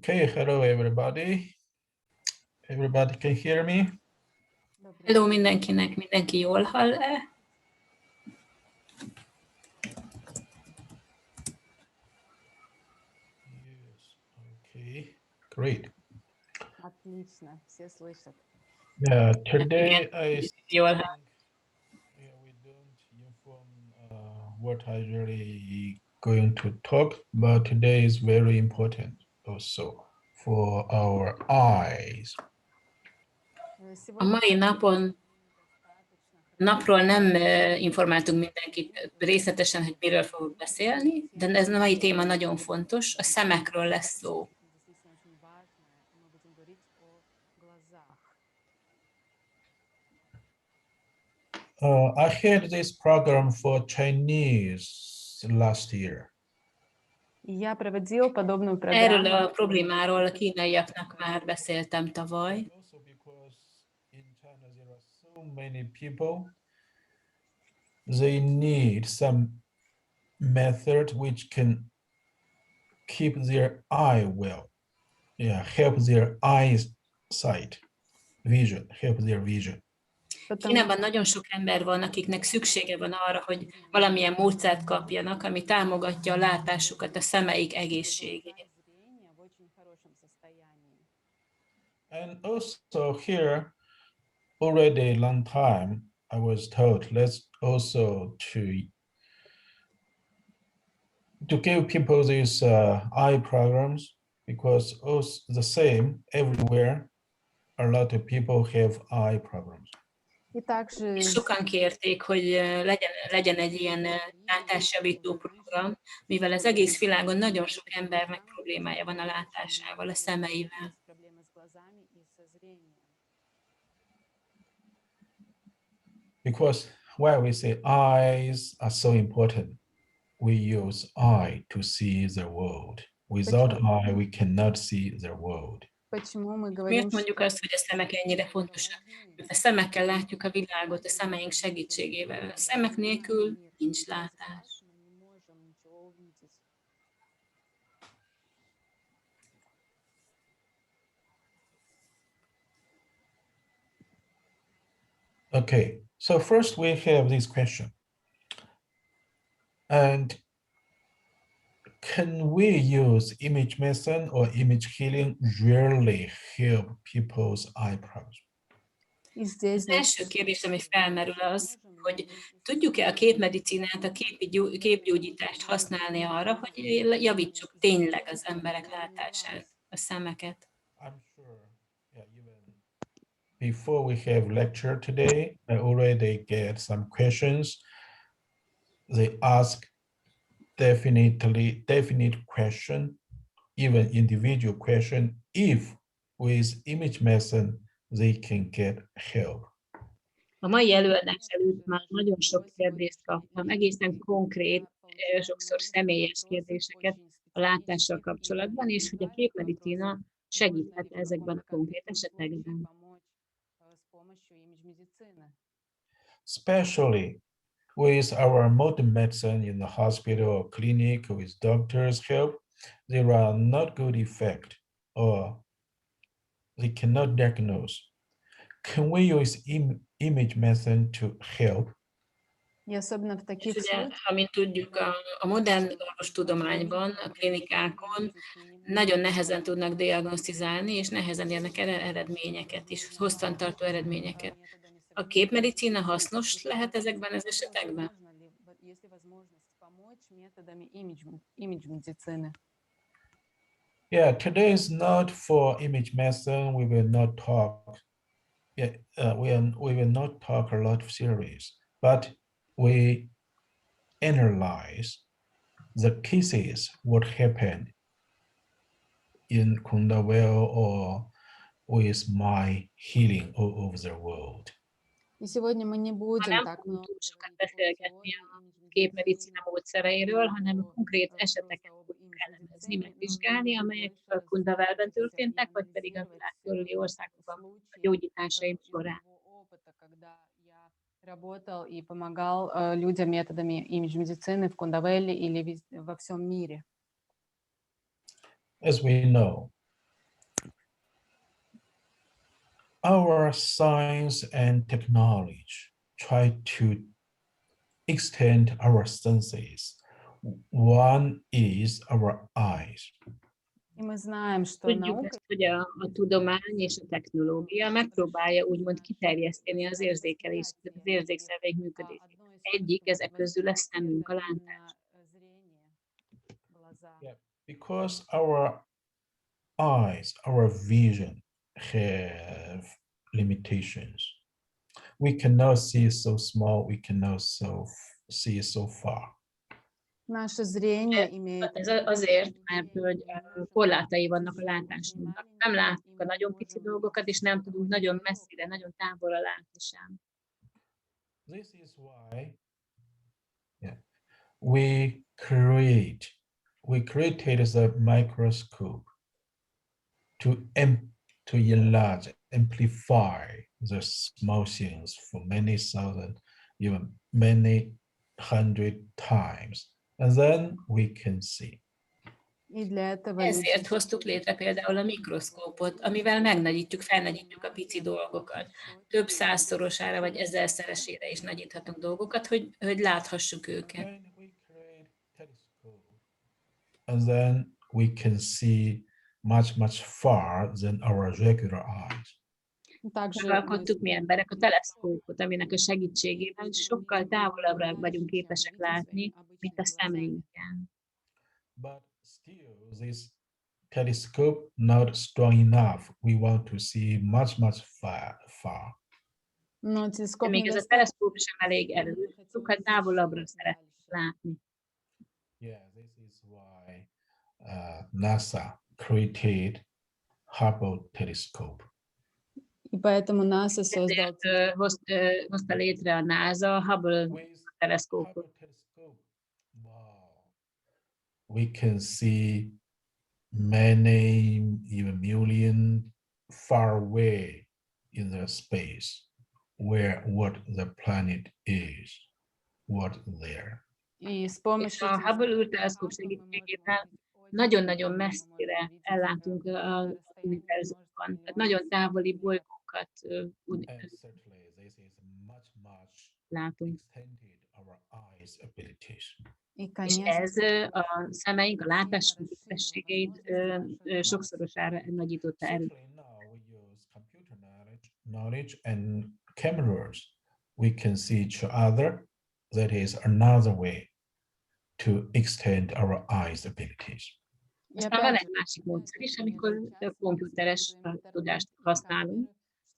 Okay, hello everybody. Everybody can hear me? Hello mindenkinek, mindenki jól hall-e? Yes, okay, great. Отлично, все слышат. Yeah, today I think Jól hall. we don't inform what I really going to talk, but today is very important also for our eyes. A mai napról nem informáltunk mindenkit részletesen, hogy miről fogok beszélni, de ez a mai téma nagyon fontos, a szemekről lesz szó. I had this program for Chinese last year. Я проводил подобную Erről программу. a problémáról a kínaiaknak már beszéltem tavaly. Also because in China there are so many people, they need some method which can keep their eye well. Yeah, help their eyesight, vision, help their vision. Kínában nagyon sok ember van, akiknek szüksége van arra, hogy valamilyen módszert kapjanak, ami támogatja a látásukat, a szemeik egészségét. And also here, already a long time, I was told, let's also to give people these eye programs, because also the same everywhere, a lot of people have eye programs. И также És sokan kérték, hogy legyen egy ilyen látásjavító program, mivel az egész világon nagyon sok embernek problémája van a látásával, a szemeivel. Because why we say eyes are so important, we use eye to see the world. Without eye, we cannot see the world. почему мы говорим, Miért mondjuk azt, hogy a szemek ennyire fontosak? Mert a szemekkel látjuk a világot, a szemeink segítségével. A szemek nélkül nincs látás. Okay, so first we have this question. And can we use image medicine or image healing really help people's eye problems? и здесь Az első kérdés, ami felmerül az, hogy tudjuk-e a képmedicinát, a képgyógyítást használni arra, hogy javítsuk tényleg az emberek látását, a szemeket. I'm sure, yeah, even before we have lecture today, I already get some questions. They ask definite question, even individual question, if with image medicine they can get help. A mai előadás előtt már nagyon sok kérdést kaptam, egészen konkrét, sokszor személyes kérdéseket a látással kapcsolatban, és hogy a képmedicina segíthet ezekben a konkrét esetekben. Especially with our modern medicine in the hospital or clinic with doctors' help, there are not good effect or they cannot diagnose. Can we use image medicine to help? И особенно в És таких ugye, случаях, amint tudjuk, a modern orvostudományban, a klinikákon nagyon nehezen tudnak diagnosztizálni, és nehezen érnek eredményeket is, hosszantartó eredményeket. A képmedicina hasznos lehet ezekben az esetekben? есть ли возможность помочь методами имидж медицины? Yeah, today is not for image medicine. We will not talk. Yeah, we will not talk a lot of theories, but we analyze the cases, what happened in Kundawell or with my healing all over the world. И сегодня мы не Ma будем nem так fogunk много túl sokat beszélgetni a képmedicina módszereiről, hanem a konkrét eseteket fogunk elemezni, megvizsgálni, amelyek a Kundawellben történtek, vagy pedig a világ körüli országokban a gyógyításaim során. Работал и помогал людям методами имидж-медицины в Кундавелле или во всем мире. As we know, our science and technology try to extend our senses. One is our eyes. И мы знаем, что Tudjuk наука ezt, hogy a tudomány és a technológia megpróbálja úgymond kiterjeszteni az érzékelés, az érzékszerveink működését. Egyik ezek közül a szemünk, a látás. Yeah, because our eyes, our vision have limitations. We cannot see so small, we cannot see so far. Наше зрение имеет Ez azért, mert hogy korlátai vannak a látásunknak. Nem látjuk a nagyon pici dolgokat, és nem tudunk nagyon messzire, nagyon távolra látni sem. This is why we created the microscope to enlarge, amplify the small things for many thousand, even many hundred times, and then we can see. и для этого Ezért hoztuk létre például a mikroszkópot, amivel megnagyítjuk, felnagyítjuk a pici dolgokat. Több százszorosára vagy ezerszeresére is nagyíthatunk dolgokat, hogy láthassuk őket. When we create telescope, and then we can see much far than our regular eyes. также Megalkottuk mi emberek a teleszkópot, aminek a segítségével sokkal távolabbra vagyunk képesek látni, mint a szemeinkkel. But still, this telescope not strong enough. We want to see much far. но De телескоп még ez a teleszkóp sem elég erős, sokkal távolabbra szeretnénk látni. Yeah, this is why NASA created Hubble telescope. и поэтому НАСА создал Ezért hozta létre a NASA a Hubble With teleszkópot. Hubble telescope, wow, we can see many, even million far away in the space, what the planet is, what there. и с És помощью a Hubble űrteleszkóp segítségével nagyon-nagyon messzire ellátunk az univerzumban, tehát nagyon távoli bolygókat And certainly this is much látunk. extended our eyes abilities. и És конечно ez a szemeink, a látásunk képességeit sokszorosára nagyította erőt. Certainly now we use computer knowledge and cameras. We can see each other. That is another way to extend our eyes abilities. и Aztán van опять egy másik módszer is, amikor komputeres tudást használunk,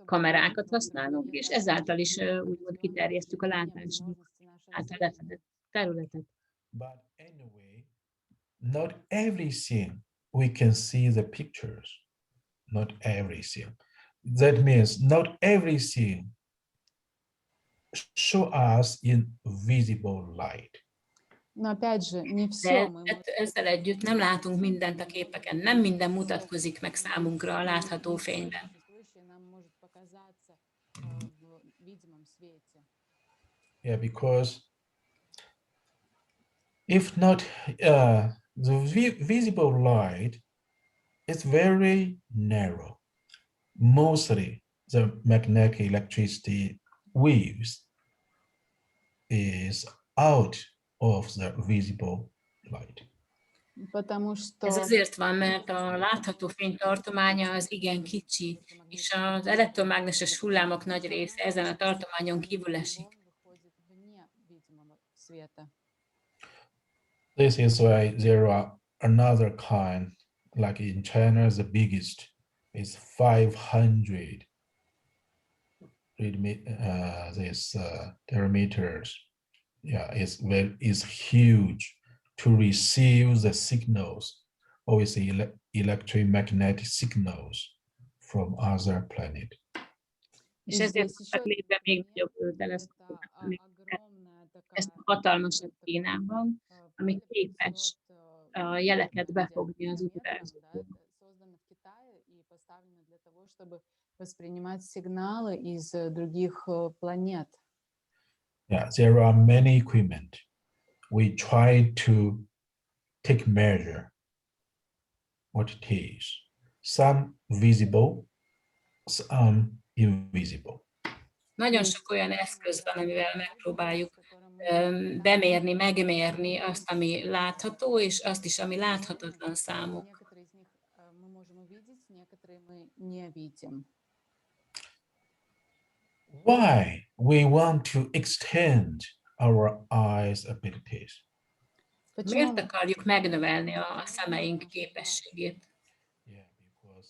kamerákat használunk, és ezáltal is úgymond kiterjesztjük a látásunk által lefedett területet. But anyway, not everything we can see the pictures. Not everything. That means not everything show us in visible light. но опять же не все De мы ezzel együtt nem látunk mindent a képeken, nem minden mutatkozik meg számunkra a látható fényben. нам может показаться в видимом свете. Yeah, because if not, the visible light is very narrow. Mostly the magnetic electricity waves is out of the visible light. Потому что Ez azért van, mert a látható fény tartománya az igen kicsi, és az elektromágneses hullámok nagy része ezen a tartományon kívül esik. выходит вне видимого света. This is why there are another kind, like in China, the biggest is 500 diameters. Yeah, is huge to receive the signals, always electromagnetic signals from other planet. És ezért hoztak létre még nagyobb teleszkópokat, ezt a hatalmasat Kínában, ami képes a jeleket befogni az univerzumból. Созданы в Китае и поставлены для того, чтобы воспринимать сигналы из других планет. Yeah, there are many equipment. We try to take measure what it is. Some visible, some invisible. Nagyon sok olyan eszköz van, amivel megpróbáljuk bemérni, megmérni azt, ami látható, és azt is, ami láthatatlan számuk. Why we want to extend our eyes abilities? Miért akarjuk megnövelni a szemeink képességét? Yeah, because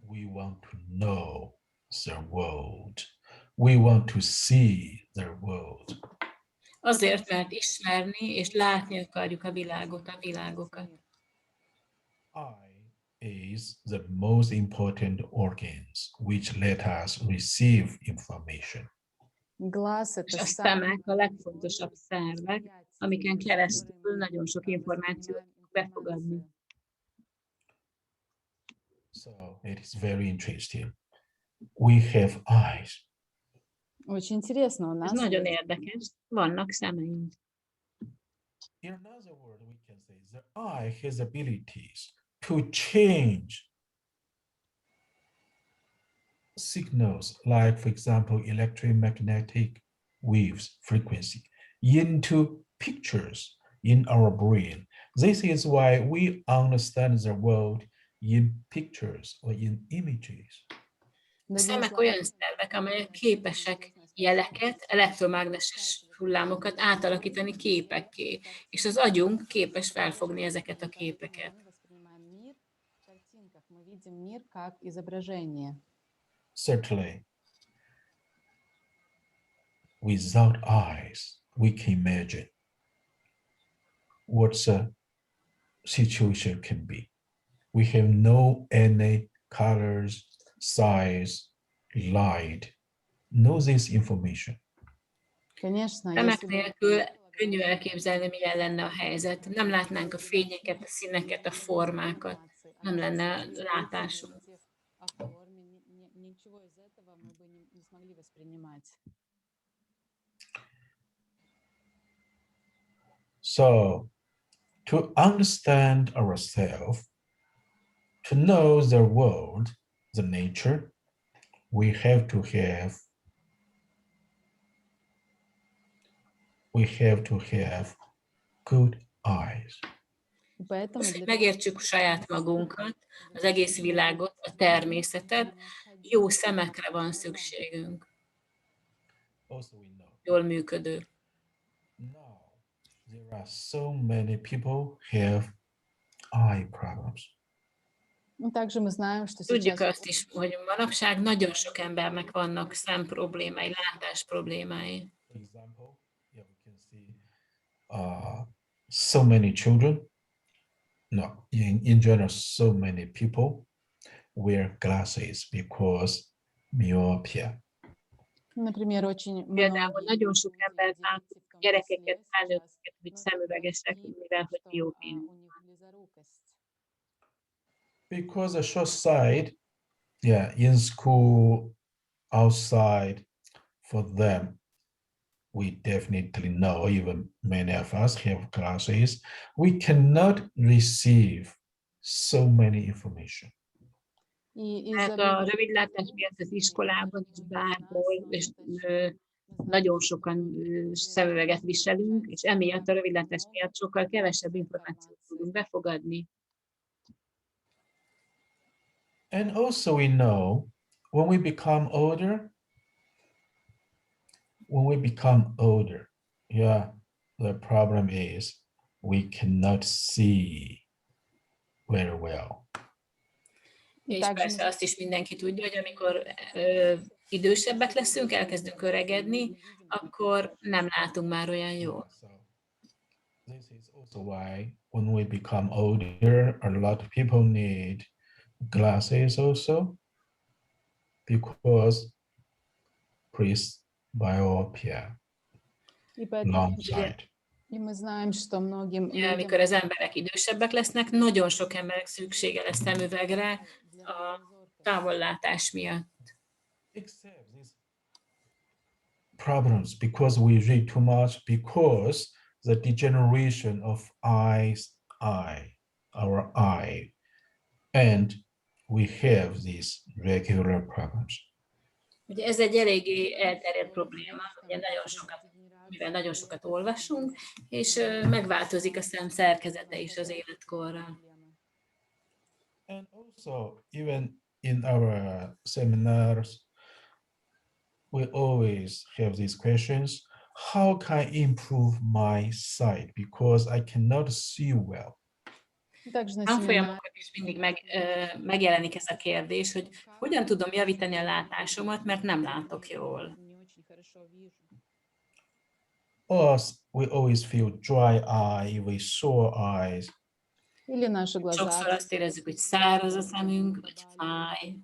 we want to know the world. We want to see the world. Azért, mert ismerni és látni akarjuk a világot, a világokat. Eye is the most important organs which let us receive information. És a szemek a legfontosabb szervek, amiken keresztül nagyon sok információt befogadni. So it is very interesting. We have eyes. Очень интересно у Ez нас. nagyon érdekes. Vannak szemeink. In another word, we can say the eye has abilities to change signals, like, for example, electromagnetic waves frequency, into pictures in our brain. This is why we understand the world in pictures or in images. A szemek olyan szervek, amelyek képesek jeleket, elektromágneses hullámokat átalakítani képekké, és az agyunk képes felfogni ezeket a képeket. Certainly, without eyes, we can imagine what the situation can be. We have no any colors, size, light, no this information. Szemek nélkül könnyű elképzelni, milyen lenne a helyzet. Nem látnánk a fényeket, a színeket, a formákat. Nem lenne látásunk. So, to understand ourselves, to know the world, the nature, we have to have good eyes. Hogy megértsük saját magunkat, az egész világot, a természetet, jó szemekre van szükségünk. Also, we know Jól működő. now there are so many people have eye problems. Tudjuk azt is, hogy manapság nagyon sok embernek vannak szemproblémái, látás problémái. For example, yeah, we can see so many children, no, in general, so many people wear glasses because myopia. Például nagyon sok embert látunk, gyerekeket, felnőtteket, hogy szemüvegesek, mivel hogy miópia. Because a short sight, yeah, in school, outside, for them, we definitely know, even many of us have glasses, we cannot receive so many information. Mert a rövidlátás miatt az iskolában és bárhol, és nagyon sokan szemüveget viselünk, és emiatt a rövidlátás miatt sokkal kevesebb információt tudunk befogadni. And also we know when we become older, yeah, the problem is we cannot see very well. És persze azt is mindenki tudja, hogy amikor idősebbek leszünk, elkezdünk öregedni, akkor nem látunk már olyan jól. So this is also why when we become older, a lot of people need glasses also, because presbyopia, long sight. Amikor az emberek idősebbek lesznek, nagyon sok emberek szüksége lesz szemüvegre a távollátás miatt. Except these problems because we read too much, because the degeneration of our eye, and we have these regular problems. Ugye ez egy eléggé elterjedt probléma, ugye mivel nagyon sokat olvasunk, és megváltozik a szem szerkezete is az életkorral. And also, even in our seminars, we always have these questions. How can I improve my sight? Because I cannot see well. Также на Tanfolyamokon is mindig megjelenik ez a kérdés, hogy hogyan tudom javítani a látásomat, mert nem látok jól. Us, we always feel dry eye, we sore eyes. Или наши глаза. Sokszor azt érezzük, hogy száraz a szemünk, vagy fáj.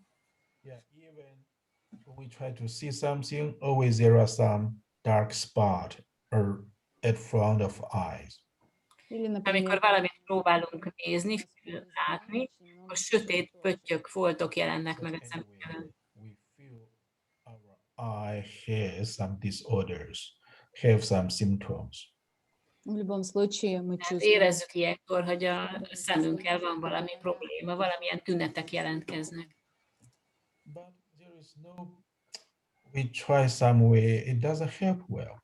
Yeah, even when we try to see something, always there are some dark spot or at front of eyes. Amikor valamit próbálunk nézni, látni, akkor sötét pöttyök, foltok jelennek meg a szemünkön. We feel our eye has some disorders, have some symptoms. В любом случае мы Tehát чувствуем. érezzük ilyenkor, hogy a szemünkkel van valami probléma, valamilyen tünetek jelentkeznek. But there is no, we try some way, it doesn't help well.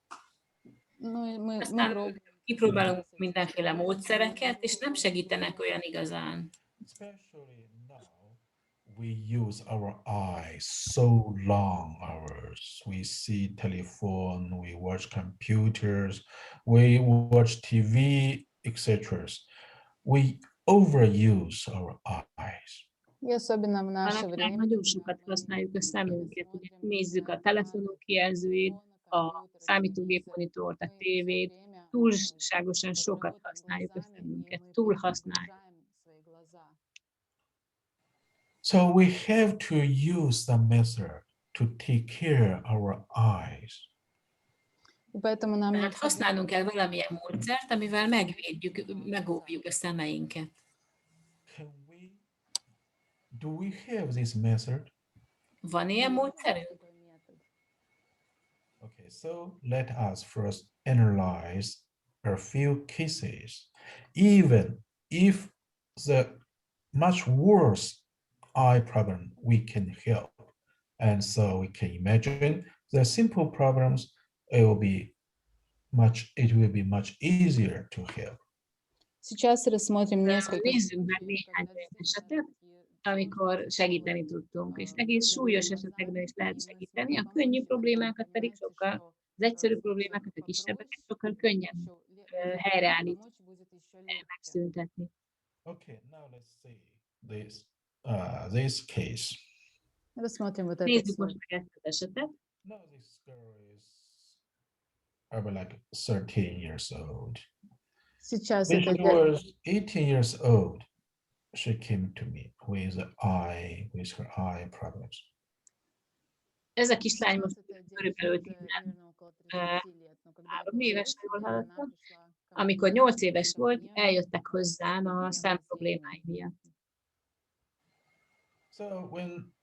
Ну, мы Aztán kipróbálunk mindenféle módszereket, és nem segítenek olyan igazán. Especially now, we use our eyes so long hours. We see telephone, we watch computers, we watch TV, etc. We overuse our eyes. И особенно в наше Manapság время. nagyon sokat használjuk a szemünket, ugye nézzük a telefonok kijelzőjét, a számítógép monitort, a tévét, túlságosan sokat használjuk a szemünket, túl használjuk. So we have to use the method to take care our eyes. И поэтому нам Tehát használnunk kell valamilyen módszert, amivel megvédjük, megóvjuk a szemeinket. Do we have this method? Van ilyen módszerünk? Okay, so let us first analyze a few cases. Even if the much worse eye problem we can help. And so we can imagine the simple problems, it will be much easier to help. Сейчас рассмотрим несколько. Nézzünk meg néhány esetet, amikor segíteni tudtunk, és egész súlyos esetekben is lehet segíteni, a könnyű problémákat pedig sokkal, az egyszerű problémákat, a kisebbeket sokkal könnyebb helyreállítani, megszüntetni. Okay, now let's see this case. Рассмотрим вот этот Nézzük случай. most meg ezt az esetet. Now this girl is about like 13 years old. Сейчас When это she was 18 years old, she came to me with her eye problems. Ez a kislány most körülbelül 13 éves, jól hallottam. Amikor 8 éves volt, eljöttek hozzám a szemproblémái miatt. So when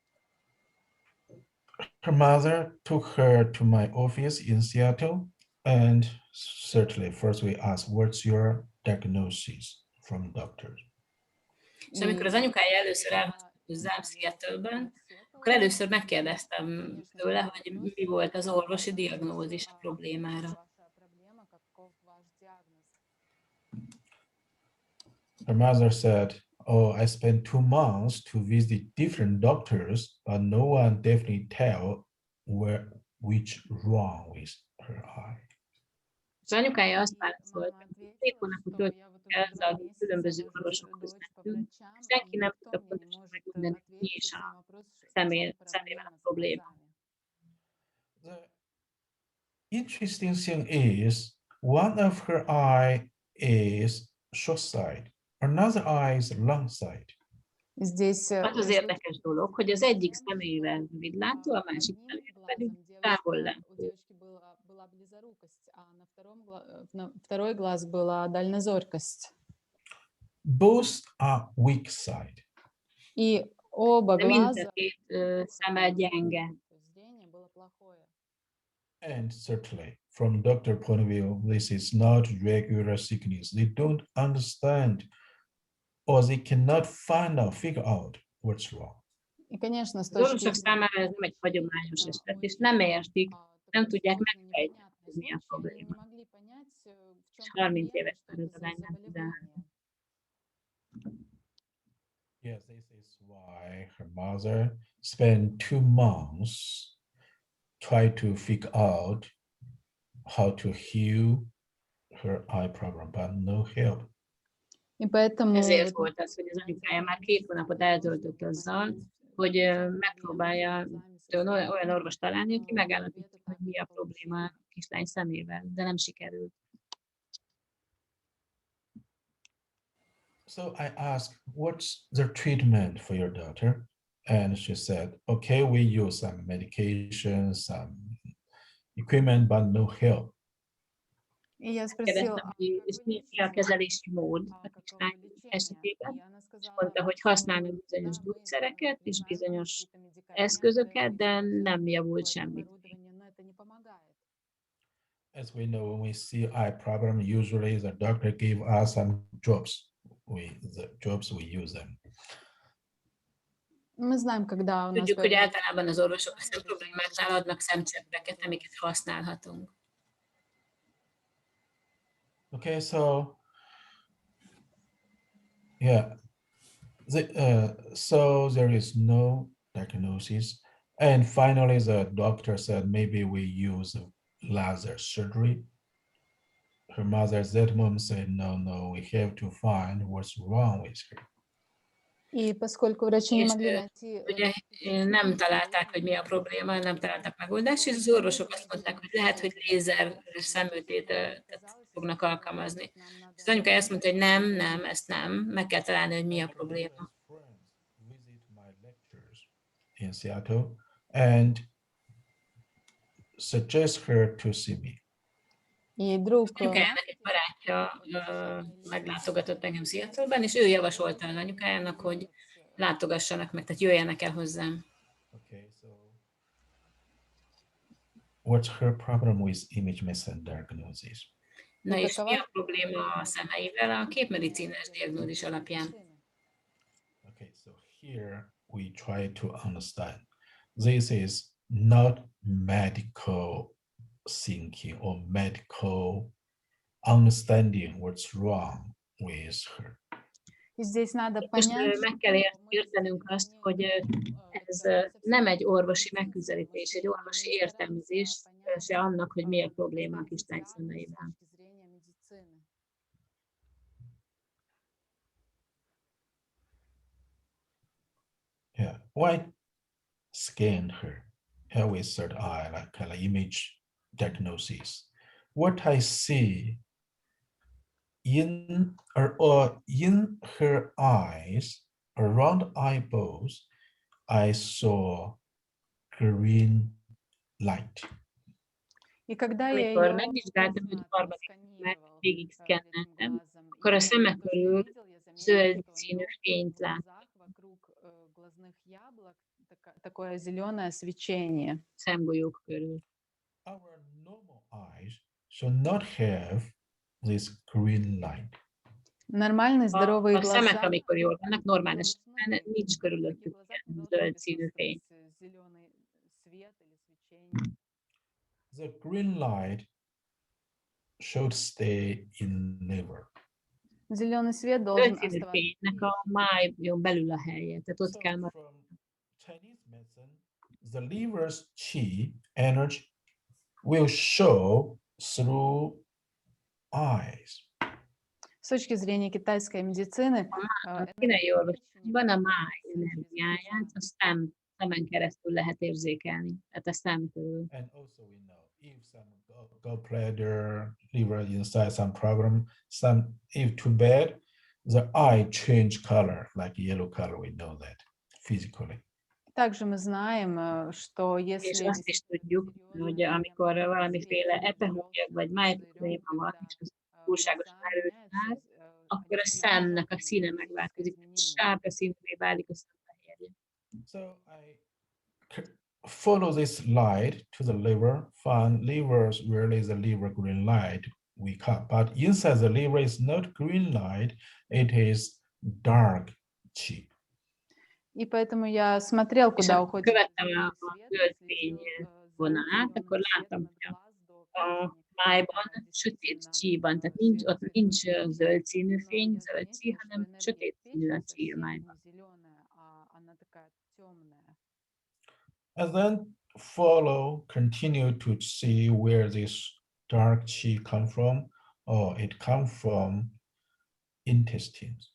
her mother took her to my office in Seattle, and certainly first we asked, what's your diagnosis from doctors? És amikor az anyukája először elhozott hozzám Seattle-ben, akkor először megkérdeztem tőle, hogy mi volt az orvosi diagnózis a problémára. Her mother said, oh, I spent 2 months to visit different doctors, but no one definitely tell which wrong with her eye. Az anyukája azt válaszolta, hogy 2 hónapot töltöttünk el azzal, hogy különböző orvosokhoz mentünk, és senki nem tudta pontosan megmondani, hogy mi is a szemével a probléma. The interesting thing is, one of her eye is short sight, another eye is long sight. Здесь Az érdekes dolog, hogy az egyik személyével rövidlátó, a másik személyével pedig távollátó. была близорукость, а на второй глаз была дальнозоркость. Both are weak side. И оба De mind a глаза két szeme gyenge. зрение было плохое. And certainly, from doctor point of view, this is not regular sickness. They don't understand or they cannot figure out what's wrong. И, конечно, с Az orvosok точки számára ez nem egy hagyományos eset, és nem értik, nem tudják megfejteni, hogy mi a случая, они не probléma. могли понять, в És чем 30 проблема, éves что már это ez a за lány, nem 13. заболевание. Yes, this is why her mother spent 2 months trying to figure out how to heal her eye problem, but no help. И поэтому Ezért вот volt az, hogy az anyukája már 2 hónapot eltöltött azzal, hogy megpróbálja olyan orvos találni, aki megállapítja, hogy mi a probléma a kislány szemével, de nem sikerült. So I asked, what's the treatment for your daughter? And she said, okay, we use some medication, some equipment, but no help. и я Kérdeztem, спросила, hogy és mi a kezelési mód a kislány esetében, és mondta, hogy használnak bizonyos gyógyszereket és bizonyos eszközöket, de nem javult semmi. As we know, when we see eye problem, usually the doctor give us some drops. The drops, we use them. Мы знаем, когда у нас Tudjuk, hogy появляется általában az orvosok a szemproblémáknál adnak szemcseppeket, amiket használhatunk. Okay, so yeah, so there is no diagnosis. And finally, the doctor said maybe we use laser surgery. Her mother at that moment said, no, we have to find what's wrong with her. И поскольку врачи не És могли найти ugye nem találták, hogy mi a probléma, nem találtak megoldást, és az orvosok azt mondták, hogy lehet, hogy lézer szemműtétet fognak alkalmazni. És az anyukája azt mondta, hogy nem, ezt nem, meg kell találni, hogy mi a probléma. Visit my lectures in Seattle and suggest her to see me. и друг Anyukájának egy barátja meglátogatott engem Seattle-ben, és ő javasolta az anyukájának, hogy látogassanak meg, tehát jöjjenek el hozzám. Okay, so what's her problem with image medicine diagnosis? Na és mi a probléma a szemeivel a képmedicínás diagnózis alapján? Okay, so here we try to understand. This is not medical thinking or medical understanding what's wrong with her. И здесь надо Most понять, meg kell értenünk azt, hogy ez nem egy orvosi megközelítés, egy orvosi értelmezés se annak, hogy mi a probléma a kislány szemeivel. Yeah, why scan her? Here with third eye, like kind of image diagnosis. What I see in her eyes, around eyeballs, I saw green light. И когда я Amikor ее megvizsgáltam őt harmadik, meg végig szkenneltem, akkor a szeme körül zöld színű fényt láttam. такое зеленое свечение. Szemgolyók körül. Our normal eyes should not have this green light. Нормальные здоровые A szemek, глаза. amikor jól vannak, normál esetben nincs körülöttük ilyen zöld színű fény. Зеленый свет или свечение. The green light should stay in liver. Zеленый свет Zöld должен színű оставаться. fénynek a májon belül a helye, tehát ott kell maradni. From Chinese medicine, the liver's qi energy will show through eyes. С точки зрения китайской medicины, A kínai orvosságban a máj energiáját a szemen keresztül lehet érzékelni, tehát a szem körül. And also we know if some gallbladder, liver inside some problem, if too bad, the eye change color, like yellow color, we know that physically. также мы знаем, что És если azt is tudjuk, hogy amikor valamiféle epehújag vagy májprobléma van, és az túlságosan erős már, akkor a szemnek a színe megváltozik, sárga színűvé válik a szemfehérje. So I follow this light to the liver, find livers where is the liver green light we cut, but inside the liver is not green light, it is dark qi. И поэтому я смотрел, És куда amikor уходит követtem a свет, zöld следил fény за vonalát, движением akkor света láttam, от hogy глаз до a печени. májban Да, sötét действительно, csíban, tehát ott светится nincs изнутри. zöld színű Но fény, я zöld csí, заметил, что hanem энергия sötét в színű a печени csí a совсем májban. не зеленая, а она такая темная. And then continue to see where this dark chi come from. Oh, it come from intestines.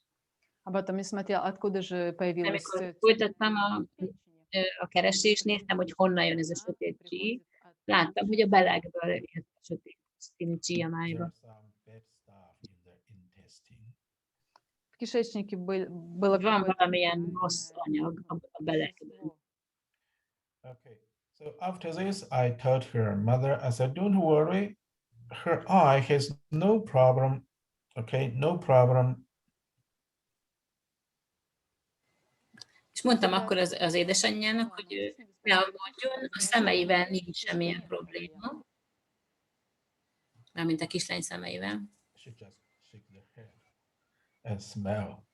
А потом я смотрел, откуда же появилась Amikor темная folytattam энергия в печени. a keresést, néztem, hogy honnan jön ez a Она sötét csí. приходит от Láttam, hogy a belegből jött a sötét színű csí a májba. There's some bad stuff in the intestine. в кишечнике было Van какое-то valamilyen rossz неправильное anyag a belegben. вещество. Okay, so after this, I told her mother, I said, don't worry, her eye has no problem. Okay, no problem. És mondtam akkor az édesanyjának, hogy ő ne aggódjon, a szemeivel nincs semmilyen probléma, mármint a kislány szemeivel. She just shake the head and smile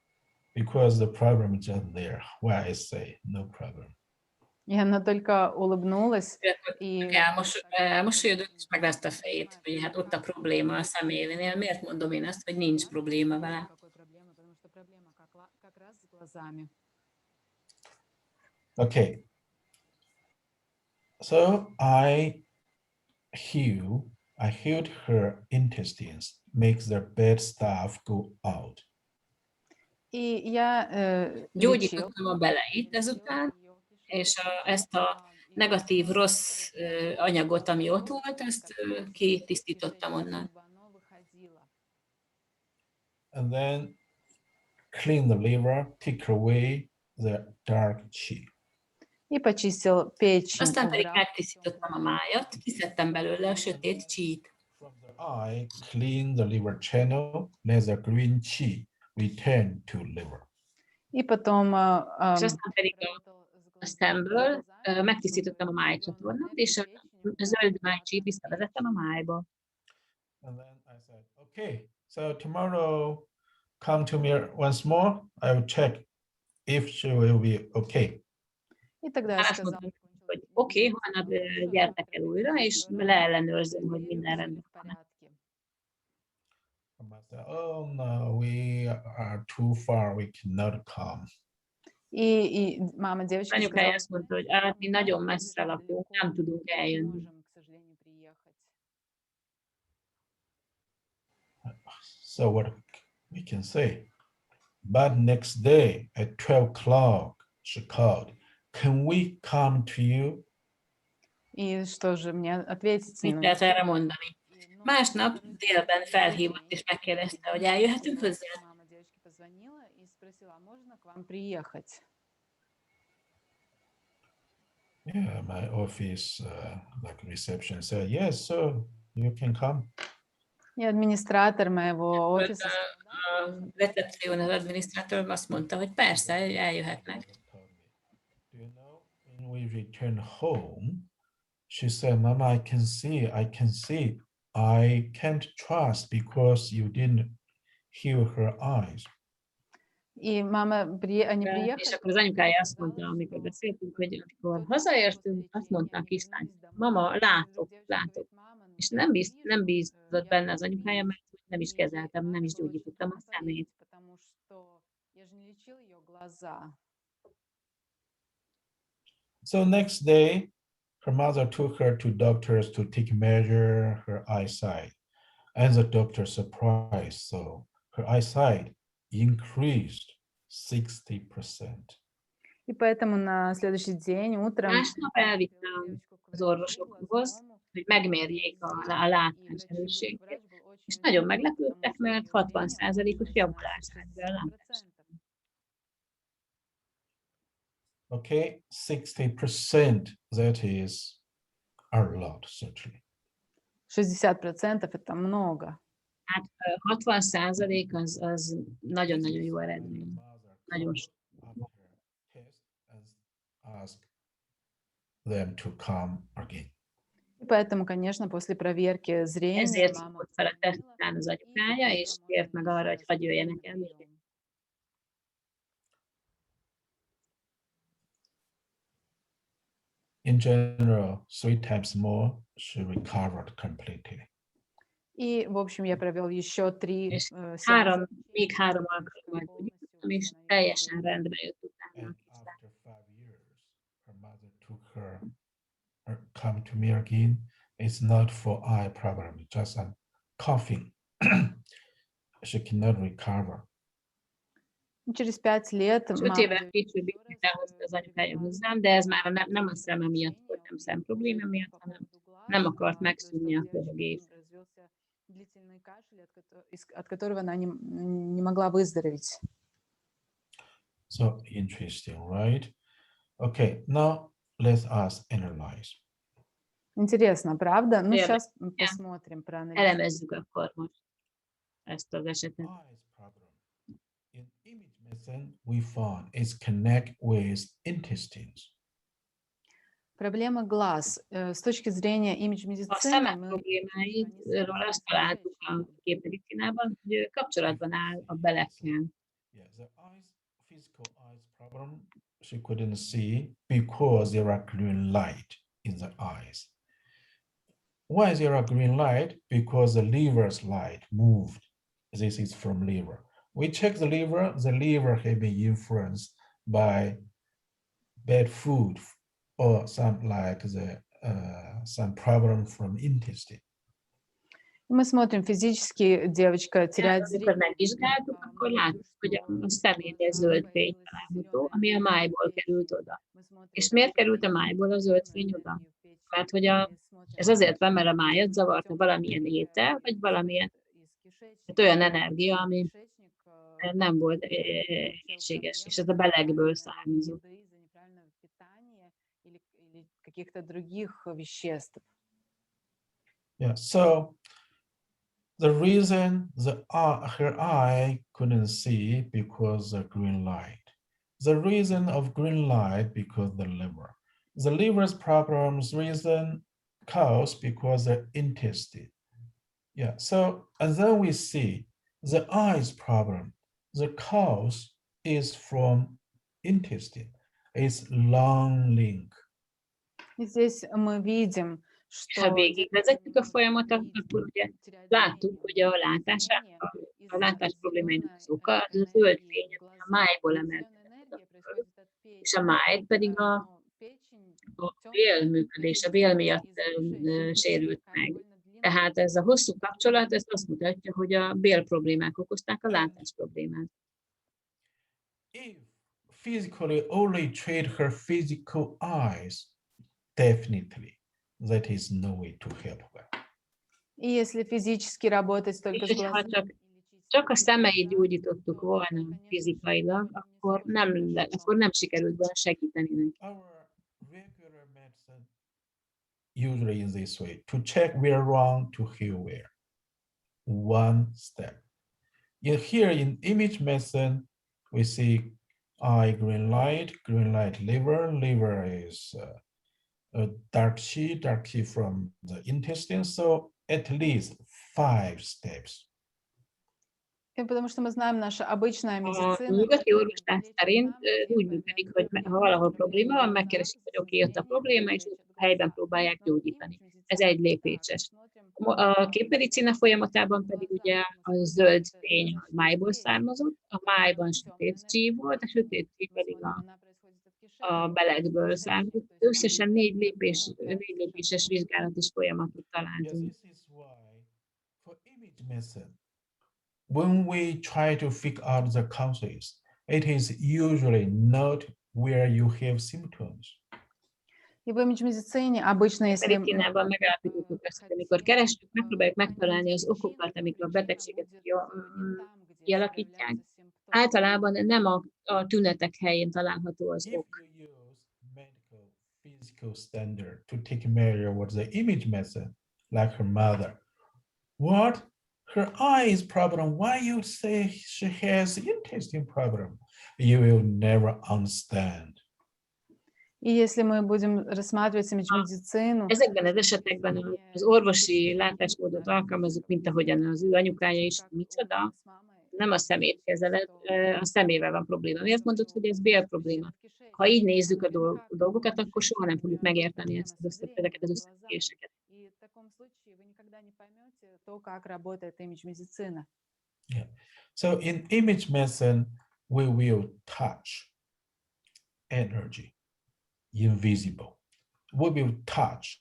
because the problem is just there. Why I say no problem. И она только улыбнулась Ő и elmosolyodott, és megrázta a fejét, hogy hát ott a probléma a személénél. Miért mondom én azt, hogy nincs probléma vele? какой проблемы, потому что проблема как раз с глазами. Okay. So I healed her intestines, makes the bad stuff go out. И я лечил Gyógyítottam a beleit ezután, és ezt a negatív, rossz anyagot, ami ott volt, ezt kitisztítottam onnan. And then clean the liver, take away the dark chi. И почистил печень, Aztán pedig убрал megtisztítottam a májat, kiszedtem belőle a sötét csít. From the eye, clean the liver channel, let the green chi return to liver. и потом És aztán pedig a szemből megtisztítottam a májcsatornát, és a zöld májcsít visszavezettem a májba. And then I said, okay, so tomorrow come to me once more. I will check if she will be okay. И тогда я Azt сказала, mondtam, hogy oké, holnap gyertek el újra, és leellenőrzöm, hogy minden rendben van. And I said, oh no, we are too far, we cannot come. И мама девочки Anyukája сказала, azt mondta, hogy mi nagyon messze lakunk, nem tudunk не eljönni. можем, к сожалению, приехать. So what we can say? But next day at 12 o'clock, she called, can we come to you? И что же мне ответить? Mit lehet erre mondani? Másnap délben felhívott és megkérdezte, hogy eljöhetünk hozzá. Мама девочки позвонила и спросила, можно к вам приехать? Yeah, my office, like reception said, yes, sir, you can come. И администратор моего Volt офиса a recepción, az adminisztrátor azt mondta, hogy persze, eljöhetnek. Do you know, when we returned home, she said, Mama, I can see. I can't trust because you didn't heal her eyes. И мама, они És приехали. akkor az anyukája azt mondta, amikor beszéltünk, hogy amikor hazaértünk, azt mondta a kislány, mama, látok. És nem bízott benne az anyukája, mert nem is kezeltem, nem is gyógyítottam a szemét. So next day, her mother took her to doctors to take measure her eyesight. And the doctor surprised, so her eyesight increased 60%. И поэтому на следующий день утром Másnap elvittem az orvosokhoz, hogy megmérjék a látás erősségét, és nagyon meglepődtek, mert 60%-os javulás állt be a látás. Okay, 60%, that is a lot, certainly. 60% это много. Hát 60% az nagyon-nagyon jó eredmény. Nagyon sok. Ask them to come again. И поэтому, конечно, после проверки зрения Ezért мама hívott fel a teszt után az anyukája, és kért meg arra, hogy hadd jöjjenek el még. in general, 3 times more, she recovered completely. И, в общем, я провел еще 3 És сеанса. még 3 alkalommal gyógyítottam, és teljesen rendbe jött utána a And kézláb. after 5 years, her mother took her come to me again. It's not for eye problem, just I'm coughing. She cannot recover. Через 5 лет 5 мама évvel később ismét elhozta az anyukája hozzám, de ez már nem a szeme miatt volt, nem szemprobléma miatt, hanem nem akart megszűnni a köhögés. развился длительный кашель, от которого она не могла выздороветь. So interesting, right? Okay, now let us analyze. Интересно, правда? Ну, Верно. сейчас посмотрим, проанализируем. Elemezzük akkor most ezt az esetet. Eyes problem. In image medicine, we found it's connect with intestines. Проблема глаз. С точки зрения A имидж-медицины szemek мы problémáiról azt találtuk a képmedicinában, hogy kapcsolatban áll a belekkel. Yeah, the eyes, physical eyes problem, she couldn't see because there are green light in the eyes. Why is there a green light? Because the liver's light moved. This is from liver. We check the liver has been influenced by bad food or some problem from intestine. Мы смотрим, физически девочка теряет Amikor зрение. megvizsgáltuk, akkor láttuk, hogy a személynél zöld fény található, ami a májból került oda. És miért került a májból a zöld fény oda? Mert hogy ez azért van, mert a májat zavarta valamilyen étel, vagy valamilyen olyan energia, ami nem volt egészséges, és ez a belegből származott. Каких-то других веществ. Yeah, so the reason her eye couldn't see because the green light. The reason of green light because the liver. The liver's problems reason cause because the intestine. Yeah, so and then we see the eyes problem. The cause is from intestine. It's long link. И здесь мы видим, Ha что végigvezettük a folyamatot, akkor ugye láttuk, hogy a látás problémáinak az oka az a zöld fény, ami a májból emelkedett föl, és a máj pedig a bélműködés, a bél miatt sérült meg. Tehát ez a hosszú kapcsolat, ez azt mutatja, hogy a bél problémák okozták a látás problémát. If physically only treat her physical eyes, definitely that is no way to help her. И если физически работать только És с hogyha глазами, csak a szemeit gyógyítottuk volna fizikailag, akkor nem sikerült volna segíteni neki. Our regular medicine usually in this way, to check where wrong, to heal where. One step. Here in image medicine, we see eye green light liver. Liver is a dark qi from the intestine. So at least 5 steps. потому что мы знаем, наша обычная A медицина. nyugati orvoslás szerint úgy működik, hogy ha valahol probléma van, megkeresik, hogy oké, jött a probléma, és a helyben próbálják gyógyítani. Ez egy lépéses. A képmedicina folyamatában pedig ugye a zöld fény a májból származott, a májban sötét csík volt, a sötét csík pedig a belegből származott. Összesen 4 lépéses vizsgálatos folyamatot Yes, találtunk. this is why for image medicine, when we try to figure out the causes, it is usually not where you have symptoms. И в имидж-медицине обычно, если Medicinában megállapítottuk ezt, hogy amikor keressük, megpróbáljuk megtalálni az okokat, amik a betegséget kialakítják. Általában nem a tünetek helyén található az If ok. you use medical physical standard to take measure what the image medicine, like her mother, what? Her eyes problem, why you say she has intestine problem? You will never understand. И если мы будем рассматривать имидж-медицину, Ezekben az esetekben az orvosi látásmódot alkalmazunk, mint ahogyan az ő anyukája is, micsoda, nem a szemét kezeled, a szemével van probléma. Miért mondod, hogy ez bélprobléma? Ha így nézzük a dolgokat, akkor soha nem fogjuk megérteni ezeket az összefüggéseket. Yeah. So in image medicine, we will touch energy, invisible. We will touch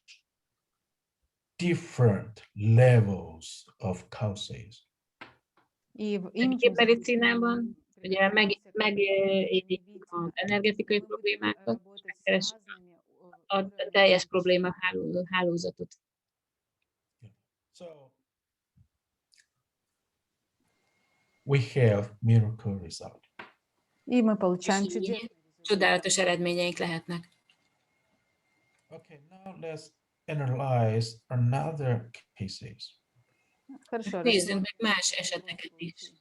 different levels of causes. A képmedicinában ugye megérintjük az energetikai problémákat, és megkeressük a teljes probléma hálózatot. So we have miracle result. И мы получаем És így чудесные csodálatos eredményeink lehetnek. Okay, now let's analyze another cases. Хорошо, Nézzünk meg más eseteket is.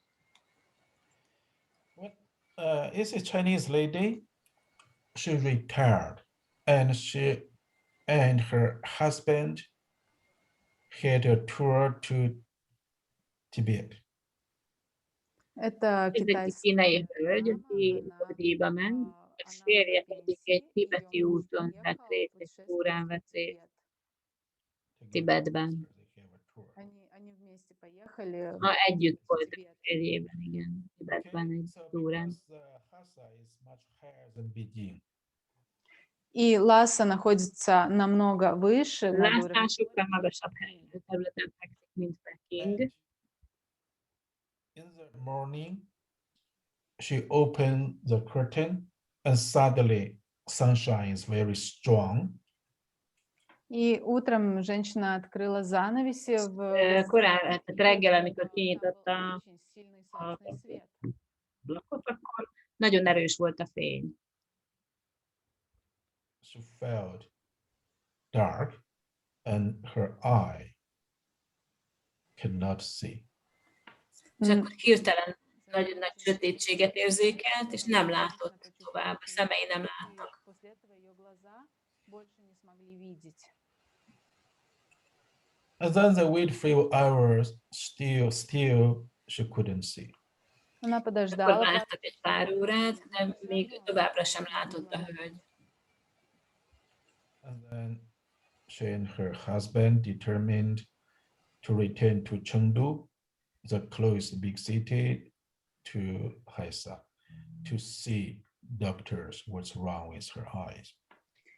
It's a Chinese lady. She retired, and her husband had a tour to Tibet. Это Ez egy китайский kínai hölgy, aki Tibetbe ment, a férje pedig egy tibeti úton vett részt, egy túrán vett részt Tibetben. Они вместе поехали. Ma együtt voltak férjében, igen, Tibetben egy túrán. И Лхаса находится намного выше над Lhasa уровнем. sokkal magasabb területen fekszik, mint Peking. In the morning, she opened the curtain, and suddenly sunshine is very strong. И утром женщина открыла занавеси в гостиной, Korán, tehát reggel, amikor kinyitotta очень сильный солнечный свет. ablakot, akkor nagyon erős volt a fény. She felt dark, and her eye could not see. És akkor hirtelen nagyon nagy sötétséget érzékelt, és nem látott tovább, a szemei nem láttak. После этого ее глаза больше не смогли видеть. And then they wait few hours, still she couldn't see. Она Akkor подождала, vártak egy pár órát, de még továbbra sem látott a hölgy. And then she and her husband determined to return to Chengdu, the closest big city to Hszü, to see doctors what's wrong with her eyes.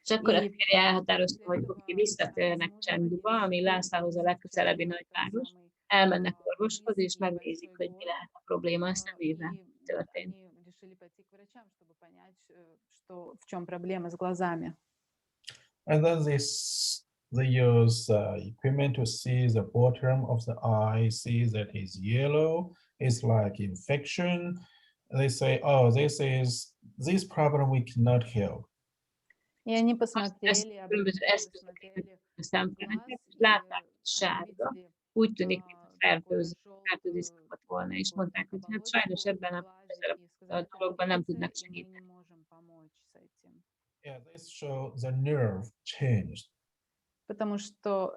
És akkor a férje elhatározta, hogy oké, visszatérnek Chengduba, ami Lhászához a legközelebbi nagyváros, elmennek orvoshoz, és megnézik, hogy mi lehet a probléma a szemével. Mi történt. они решили пойти к врачам, чтобы понять, что в чем проблема с глазами. And then they use equipment to see the bottom of the eye, see that it's yellow, it's like infection. They say, oh, this problem we cannot help. И они Ezt посмотрели, különböző eszközöket a szemfeneket, és látták, hogy sárga, úgy tűnik, mintha fertőzés szokott volna, és mondták, hogy hát sajnos ebben a dologban nem tudnak segíteni. Yeah, this show the nerve changed. Потому что